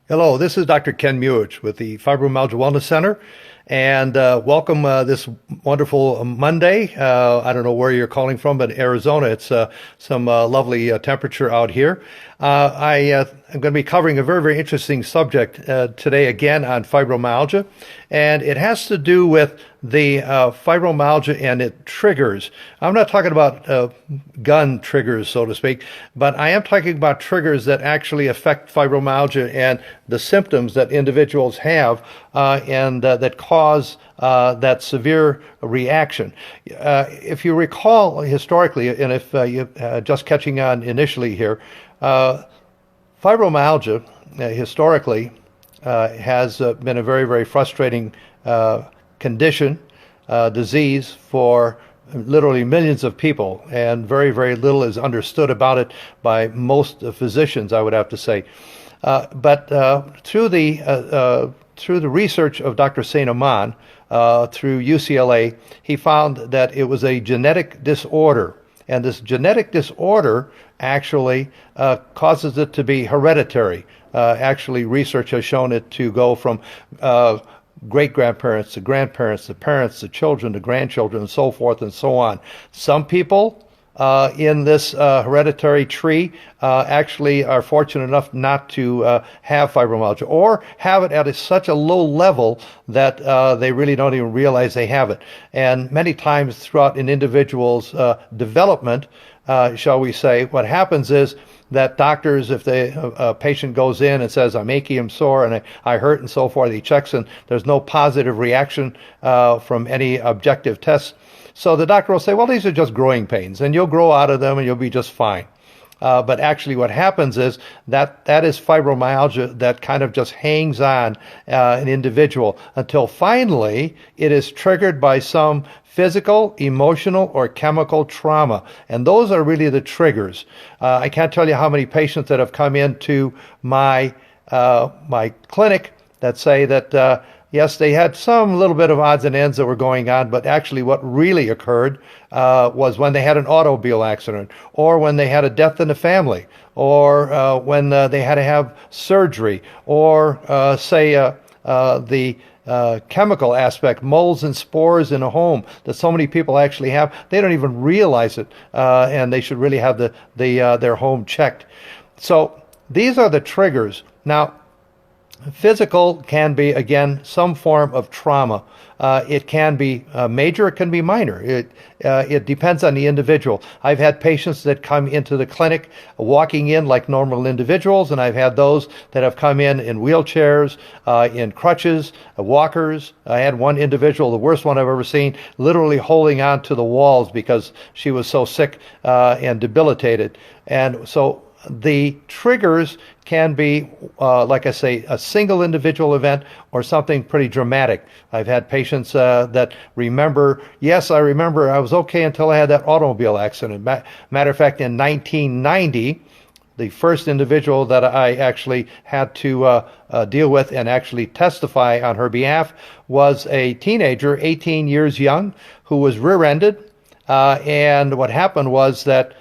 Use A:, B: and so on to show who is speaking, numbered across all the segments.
A: Hello, this is Dr. Ken Muich with the Fibromyalgia Wellness Center, and welcome this wonderful Monday. I don't know where you're calling from, but Arizona, it's some lovely temperature out here. I'm going to be covering a very, very interesting subject today again on fibromyalgia, and it has to do with the fibromyalgia and it triggers. I'm not talking about gun triggers, so to speak, but I am talking about triggers that actually affect fibromyalgia and the symptoms that individuals have and that cause that severe reaction. If you recall historically, and if you're just catching on initially here, fibromyalgia historically has been a very, very frustrating condition, disease for literally millions of people, and very, very little is understood about it by most physicians, I would have to say. But through the research of Dr. Saint Aman through UCLA, he found that it was a genetic disorder. And this genetic disorder actually causes it to be hereditary. Actually, research has shown it to go from great-grandparents to grandparents to parents to children to grandchildren and so forth and so on. Some people in this hereditary tree actually are fortunate enough not to have fibromyalgia or have it at such a low level that they really don't even realize they have it. And many times throughout an individual's development, shall we say, what happens is that doctors, if a patient goes in and says, I'm achy, I'm sore, and I hurt and so forth, he checks and there's no positive reaction from any objective tests. So the doctor will say, well, these are just growing pains, and you'll grow out of them and you'll be just fine. But actually what happens is that is fibromyalgia that kind of just hangs on an individual until finally it is triggered by some physical, emotional, or chemical trauma. And those are really the triggers. I can't tell you how many patients that have come into my clinic that say that yes, they had some little bit of odds and ends that were going on, but actually what really occurred was when they had an automobile accident, or when they had a death in the family, or when they had to have surgery, or say the chemical aspect, molds and spores in a home that so many people actually have. They don't even realize it, and they should really have their home checked. So these are the triggers. Now, physical can be, again, some form of trauma. It can be major, it can be minor. It depends on the individual. I've had patients that come into the clinic walking in like normal individuals, and I've had those that have come in wheelchairs, in crutches, walkers. I had one individual, the worst one I've ever seen, literally holding on to the walls because she was so sick and debilitated. And so the triggers can be, like I say, a single individual event or something pretty dramatic. I've had patients that remember, yes, I remember I was okay until I had that automobile accident. Matter of fact, in 1990, the first individual that I actually had to deal with and actually testify on her behalf was a teenager, 18 years young, who was rear-ended. And what happened was that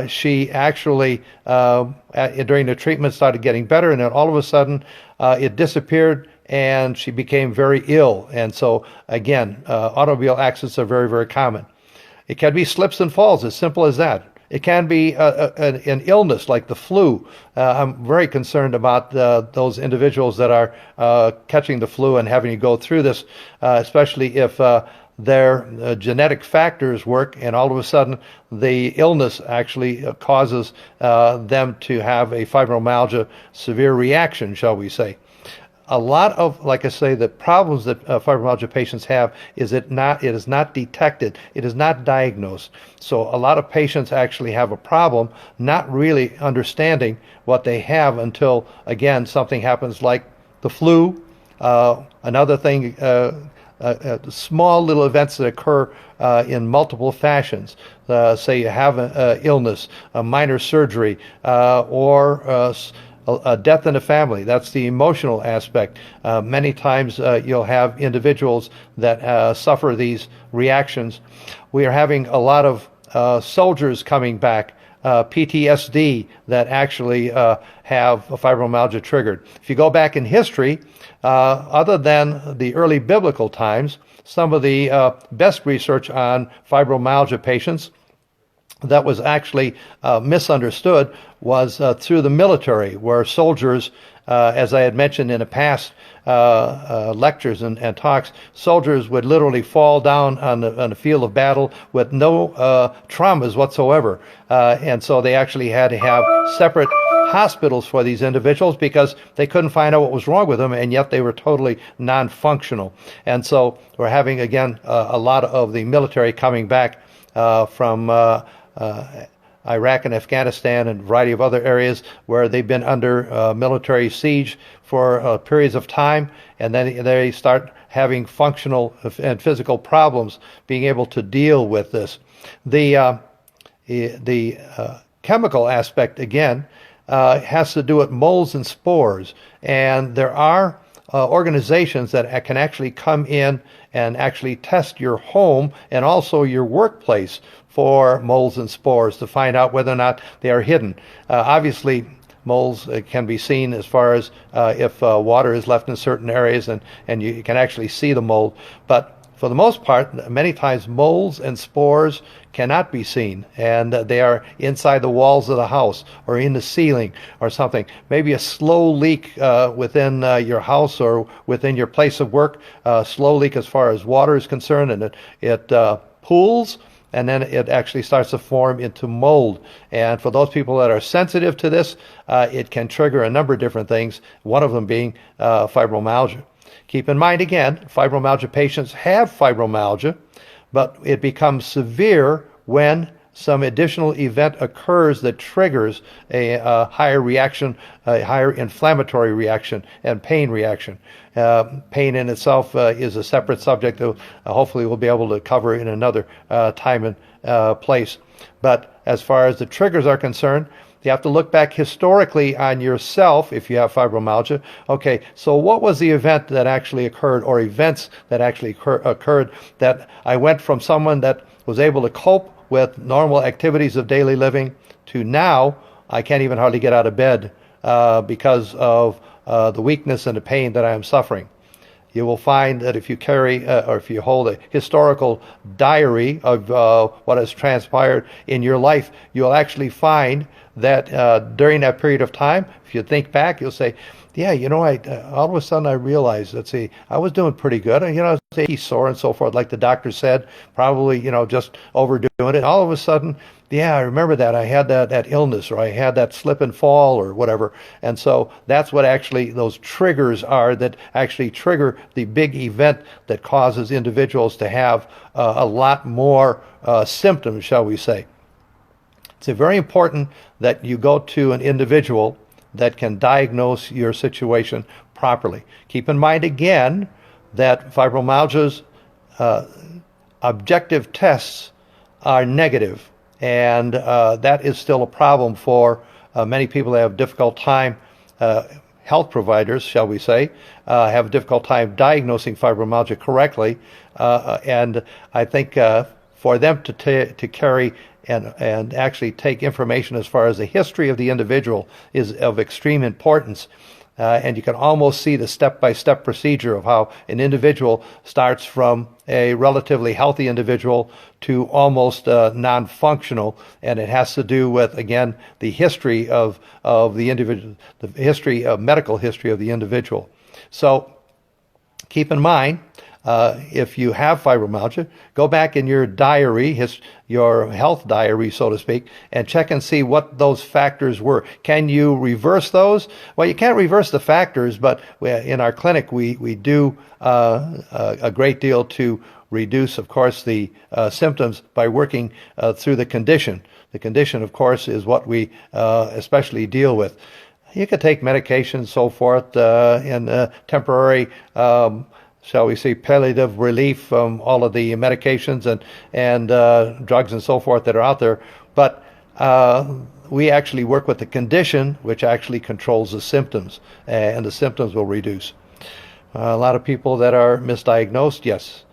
A: she actually, during the treatment, started getting better, and then all of a sudden it disappeared, and she became very ill. And so, again, automobile accidents are very, very common. It can be slips and falls, as simple as that. It can be an illness like the flu. I'm very concerned about those individuals that are catching the flu and having to go through this, especially if their genetic factors work, and all of a sudden the illness actually causes them to have a fibromyalgia severe reaction, shall we say. A lot of, like I say, the problems that fibromyalgia patients have is it is not detected, it is not diagnosed. So a lot of patients actually have a problem not really understanding what they have until, again, something happens like the flu. Another thing, small little events that occur in multiple fashions. Say you have an illness, a minor surgery, or a death in the family. That's the emotional aspect. Many times you'll have individuals that suffer these reactions. We are having a lot of soldiers coming back PTSD that actually have fibromyalgia triggered. If you go back in history, other than the early biblical times, some of the best research on fibromyalgia patients that was actually misunderstood was through the military, where soldiers, as I had mentioned in the past lectures and talks, soldiers would literally fall down on the field of battle with no traumas whatsoever. And so they actually had to have separate hospitals for these individuals because they couldn't find out what was wrong with them, and yet they were totally non-functional. And so we're having, again, a lot of the military coming back from Iraq and Afghanistan and a variety of other areas where they've been under military siege for periods of time, and then they start having functional and physical problems being able to deal with this. The chemical aspect, again, has to do with molds and spores, and there are organizations that can actually come in and actually test your home and also your workplace for molds and spores to find out whether or not they are hidden. Obviously, molds can be seen as far as if water is left in certain areas, and you can actually see the mold. But for the most part, many times molds and spores cannot be seen, and they are inside the walls of the house or in the ceiling or something. Maybe a slow leak within your house or within your place of work, slow leak as far as water is concerned, and it pools, and then it actually starts to form into mold. And for those people that are sensitive to this, it can trigger a number of different things, one of them being fibromyalgia. Keep in mind, again, fibromyalgia patients have fibromyalgia, but it becomes severe when some additional event occurs that triggers a higher reaction, a higher inflammatory reaction and pain reaction. Pain in itself is a separate subject that hopefully we'll be able to cover in another time and place. But as far as the triggers are concerned, you have to look back historically on yourself if you have fibromyalgia. Okay, so what was the event that actually occurred, or events that actually occurred, that I went from someone that was able to cope with normal activities of daily living to now I can't even hardly get out of bed because of the weakness and the pain that I am suffering. You will find that if you carry or if you hold a historical diary of what has transpired in your life, you'll actually find that during that period of time, if you think back, you'll say, yeah, you know, all of a sudden I realized, let's see, I was doing pretty good. You know, he's sore and so forth, like the doctor said, probably, you know, just overdoing it. All of a sudden, yeah, I remember that. I had that illness, or I had that slip and fall or whatever. And so that's what actually those triggers are that actually trigger the big event that causes individuals to have a lot more symptoms, shall we say. It's very important that you go to an individual that can diagnose your situation properly. Keep in mind again that fibromyalgia's objective tests are negative, and that is still a problem for many people that have a difficult time. Health providers, shall we say, have a difficult time diagnosing fibromyalgia correctly, and I think for them to carry and actually take information as far as the history of the individual is of extreme importance. And you can almost see the step-by-step procedure of how an individual starts from a relatively healthy individual to almost non-functional, and it has to do with, again, the history of the individual, the history of medical history of the individual. So keep in mind, if you have fibromyalgia, go back in your diary, your health diary, so to speak, and check and see what those factors were. Can you reverse those? Well, you can't reverse the factors, but in our clinic, we do a great deal to reduce, of course, the symptoms by working through the condition. The condition, of course, is what we especially deal with. You could take medication and so forth in temporary shall we say, palliative relief from all of the medications and drugs and so forth that are out there. But we actually work with the condition, which actually controls the symptoms, and the symptoms will reduce. A lot of people that are misdiagnosed, yes.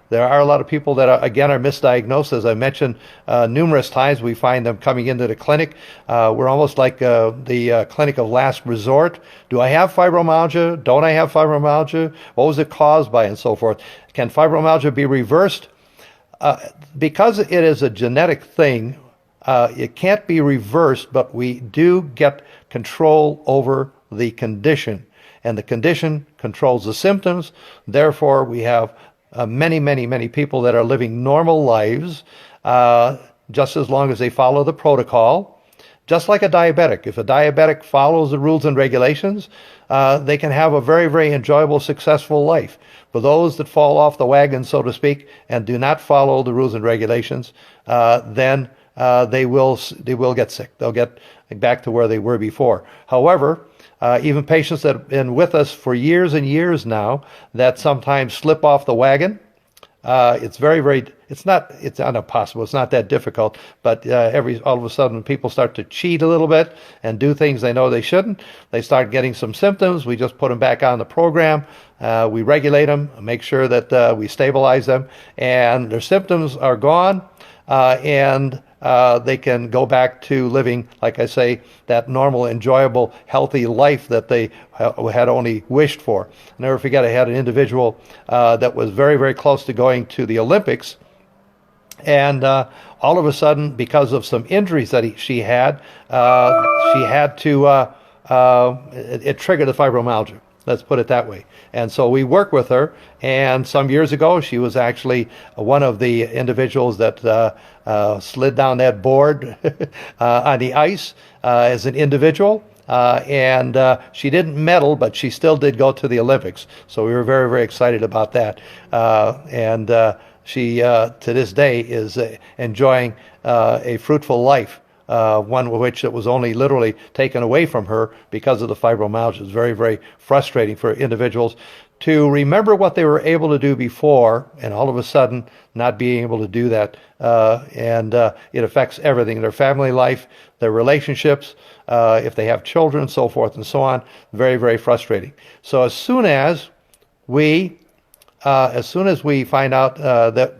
A: There are a lot of people that, again, are misdiagnosed. As I mentioned numerous times, we find them coming into the clinic. We're almost like the clinic of last resort. Do I have fibromyalgia? Don't I have fibromyalgia? What was it caused by, and so forth? Can fibromyalgia be reversed? Because it is a genetic thing, it can't be reversed, but we do get control over the condition. And the condition controls the symptoms. Therefore, we have many people that are living normal lives just as long as they follow the protocol. Just like a diabetic. If a diabetic follows the rules and regulations, they can have a very enjoyable, successful life. For those that fall off the wagon, so to speak, and do not follow the rules and regulations, then they will get sick. They'll get back to where they were before. However, even patients that have been with us for years and years now that sometimes slip off the wagon, it's it's not impossible. It's not that difficult, but all of a sudden people start to cheat a little bit and do things they know they shouldn't. They start getting some symptoms. We just put them back on the program. We regulate them, make sure that we stabilize them, and their symptoms are gone, and they can go back to living, like I say, that normal, enjoyable, healthy life that they had only wished for. I'll never forget, I had an individual that was very close to going to the Olympics, and all of a sudden, because of some injuries that she had to, it triggered the fibromyalgia. Let's put it that way. And so we work with her, and some years ago, she was actually one of the individuals that slid down that board on the ice as an individual. And she didn't medal, but she still did go to the Olympics. So we were very excited about that. And she, to this day, is enjoying a fruitful life. One which it was only literally taken away from her because of the fibromyalgia. It's very frustrating for individuals to remember what they were able to do before and all of a sudden not being able to do that. And it affects everything, their family life, their relationships, if they have children, so forth and so on. Very frustrating. So as soon as we find out that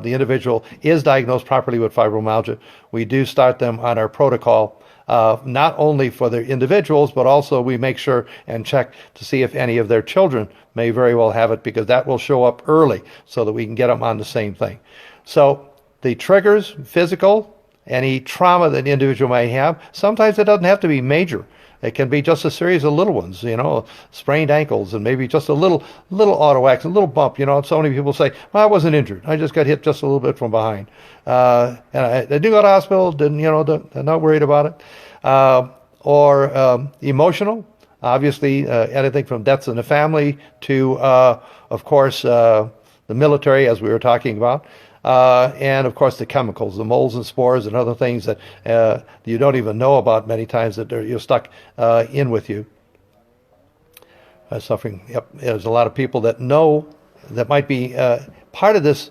A: the individual is diagnosed properly with fibromyalgia, we do start them on our protocol, not only for the individuals, but also we make sure and check to see if any of their children may very well have it, because that will show up early so that we can get them on the same thing. So the triggers, physical, any trauma that the individual may have, sometimes it doesn't have to be major. It can be just a series of little ones, sprained ankles and maybe just a little auto accident, a little bump. So many people say, well, I wasn't injured. I just got hit just a little bit from behind. And I didn't go to the hospital, not worried about it. Or emotional, obviously, anything from deaths in the family to, of course, the military, as we were talking about. And of course the chemicals, the molds and spores and other things that you don't even know about many times that you're stuck in with you. Suffering. Yep, there's a lot of people that know that might be part of this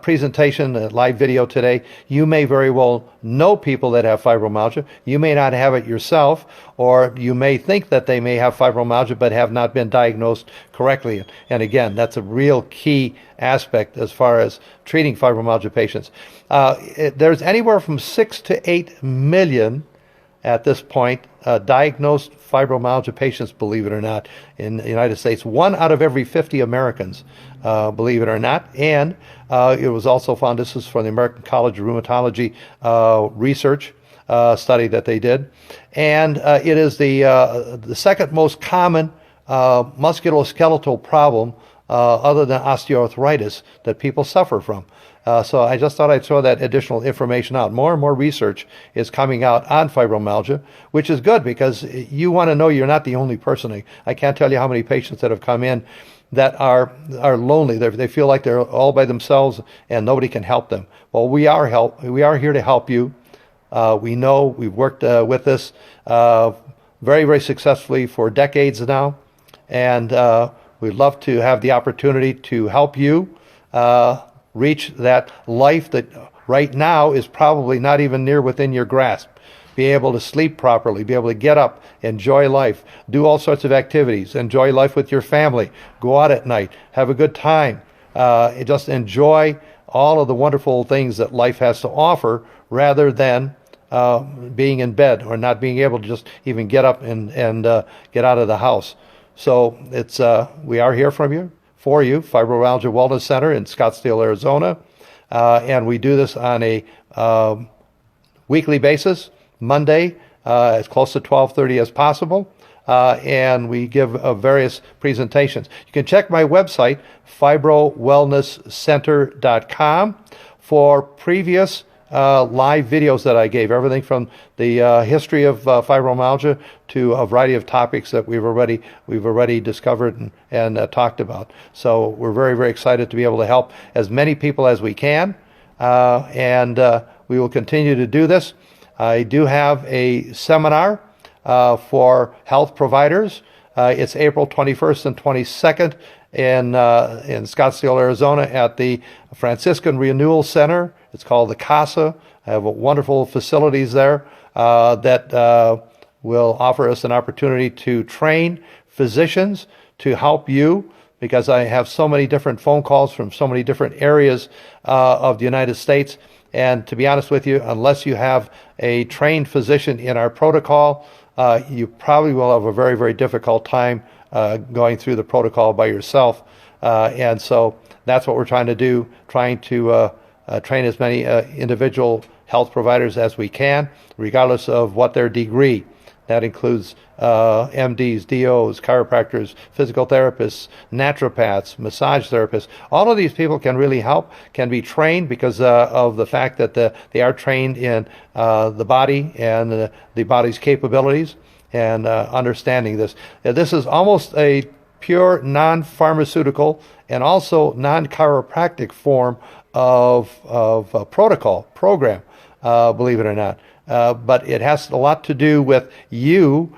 A: presentation, live video today. You may very well know people that have fibromyalgia. You may not have it yourself, or you may think that they may have fibromyalgia but have not been diagnosed correctly. And again, that's a real key aspect as far as treating fibromyalgia patients. There's anywhere from 6 to 8 million at this point diagnosed fibromyalgia patients, believe it or not, in the United States. 1 out of every 50 Americans, believe it or not. And it was also found, this is from the American College of Rheumatology research study that they did. And it is the second most common musculoskeletal problem other than osteoarthritis that people suffer from. So I just thought I'd throw that additional information out. More and more research is coming out on fibromyalgia, which is good because you want to know you're not the only person. I can't tell you how many patients that have come in that are lonely. They feel like they're all by themselves and nobody can help them. Well, we are here to help you. We know we've worked with this very successfully for decades now, and we'd love to have the opportunity to help you reach that life that right now is probably not even near within your grasp. Be able to sleep properly, be able to get up, enjoy life, do all sorts of activities, enjoy life with your family, go out at night, have a good time, just enjoy all of the wonderful things that life has to offer rather than being in bed or not being able to just even get up and get out of the house. So we are here for you, Fibromyalgia Wellness Center in Scottsdale, Arizona. And we do this on a weekly basis, Monday, as close to 12:30 as possible. And we give various presentations. You can check my website, fibrowellnesscenter.com, for previous live videos that I gave, everything from the history of fibromyalgia to a variety of topics that we've already discovered and talked about. So we're very, very excited to be able to help as many people as we can, and we will continue to do this. I do have a seminar for health providers. It's April 21st and 22nd in Scottsdale, Arizona at the Franciscan Renewal Center. It's called the CASA. I have wonderful facilities there that will offer us an opportunity to train physicians to help you, because I have so many different phone calls from so many different areas of the United States. And to be honest with you, unless you have a trained physician in our protocol, you probably will have a very, very difficult time going through the protocol by yourself. And so that's what we're trying to do, trying to train as many individual health providers as we can, regardless of what their degree. That includes MDs, DOs, chiropractors, physical therapists, naturopaths, massage therapists. All of these people can really help, can be trained because of the fact that they are trained in the body and the body's capabilities and understanding this. This is almost a pure non-pharmaceutical and also non-chiropractic form of program, believe it or not. But it has a lot to do with you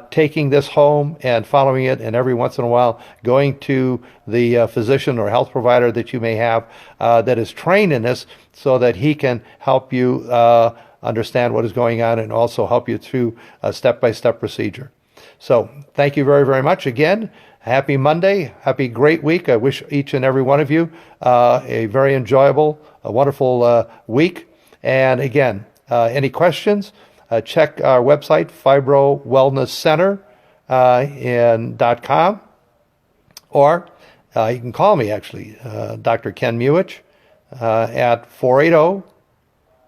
A: taking this home and following it, and every once in a while going to the physician or health provider that you may have that is trained in this, so that he can help you understand what is going on and also help you through a step-by-step procedure. So thank you very, very much. Again, happy Monday. Happy great week. I wish each and every one of you a very enjoyable, a wonderful week. And again, any questions, check our website, fibrowellnesscenter.com, or you can call me, actually, Dr. Ken Muich, at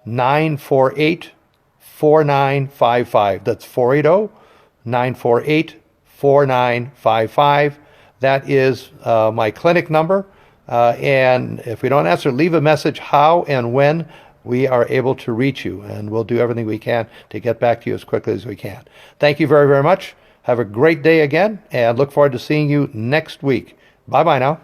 A: 480-948-4955. That's 480-948-4955. That is my clinic number. And if we don't answer, leave a message how and when we are able to reach you, and we'll do everything we can to get back to you as quickly as we can. Thank you very, very much. Have a great day again, and look forward to seeing you next week. Bye-bye now.